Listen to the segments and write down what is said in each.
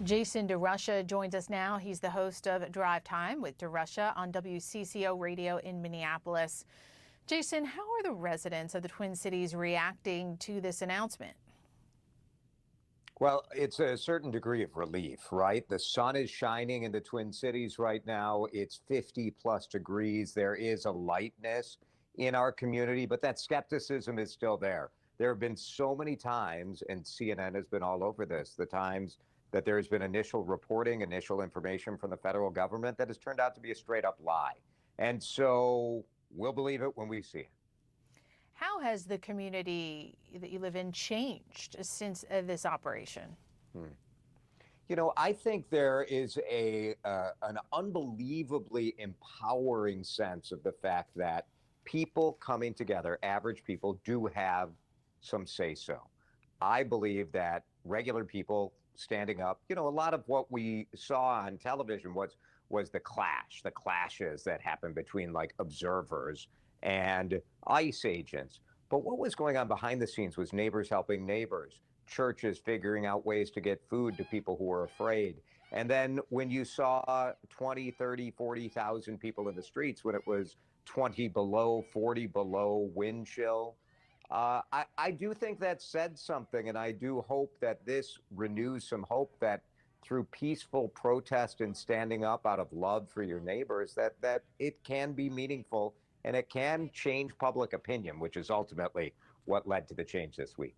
Jason DeRUSHA joins us now. He's the host of Drive Time with DeRUSHA on WCCO Radio in Minneapolis. Jason, how are the residents of the Twin Cities reacting to this announcement? Well, it's a certain degree of relief, right? The sun is shining in the Twin Cities right now. It's 50 plus degrees. There is a lightness in our community, but that skepticism is still there. There have been so many times, and CNN has been all over this, the times that there's been initial reporting, initial information from the federal government that has turned out to be a straight up lie. And so we'll believe it when we see it. How has the community that you live in changed since this operation? You know, I think there is an unbelievably empowering sense of the fact that people coming together, average people, do have some say-so. I believe that regular people standing up, you know, a lot of what we saw on television was the clashes that happened between like observers and ICE agents. But what was going on behind the scenes was neighbors helping neighbors, churches figuring out ways to get food to people who were afraid. And then when you saw 20, 30, 40,000 people in the streets when it was 20 below, 40 below wind chill, I do think that said something, and I do hope that this renews some hope that through peaceful protest and standing up out of love for your neighbors, that it can be meaningful and it can change public opinion, which is ultimately what led to the change this week.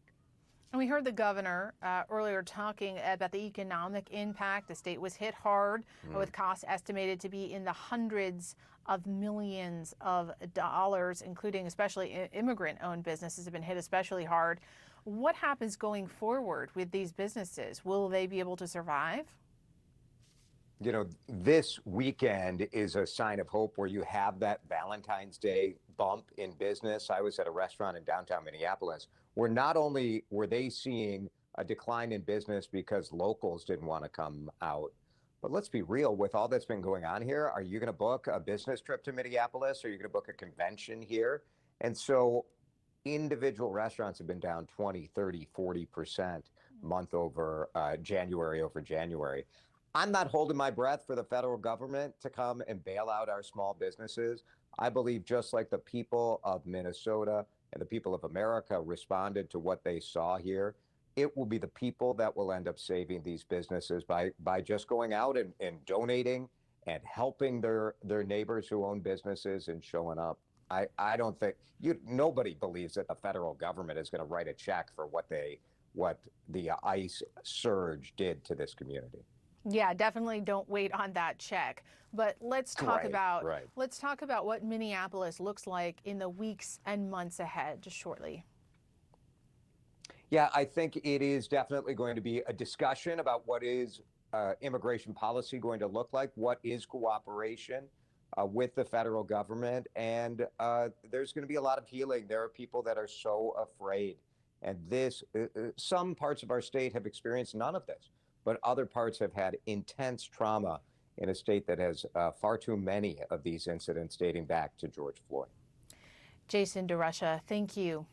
And we heard the governor earlier talking about the economic impact. The state was hit hard with costs estimated to be in the hundreds of millions of dollars, including especially immigrant-owned businesses have been hit especially hard. What happens going forward with these businesses? Will they be able to survive? You know, this weekend is a sign of hope where you have that Valentine's Day bump in business. I was at a restaurant in downtown Minneapolis where not only were they seeing a decline in business because locals didn't want to come out, but let's be real, with all that's been going on here, are you going to book a business trip to Minneapolis? Are you going to book a convention here? And so individual restaurants have been down 20, 30, 40% month over January over January. I'm not holding my breath for the federal government to come and bail out our small businesses. I believe just like the people of Minnesota and the people of America responded to what they saw here, it will be the people that will end up saving these businesses by just going out and donating and helping their neighbors who own businesses and showing up. I don't think nobody believes that the federal government is going to write a check for what the ICE surge did to this community. Yeah, definitely don't wait on that check. But let's talk let's talk about what Minneapolis looks like in the weeks and months ahead, just shortly. Yeah, I think it is definitely going to be a discussion about what is immigration policy going to look like, what is cooperation with the federal government, and there's going to be a lot of healing. There are people that are so afraid, and some parts of our state have experienced none of this, but other parts have had intense trauma in a state that has far too many of these incidents dating back to George Floyd. Jason DeRUSHA, thank you.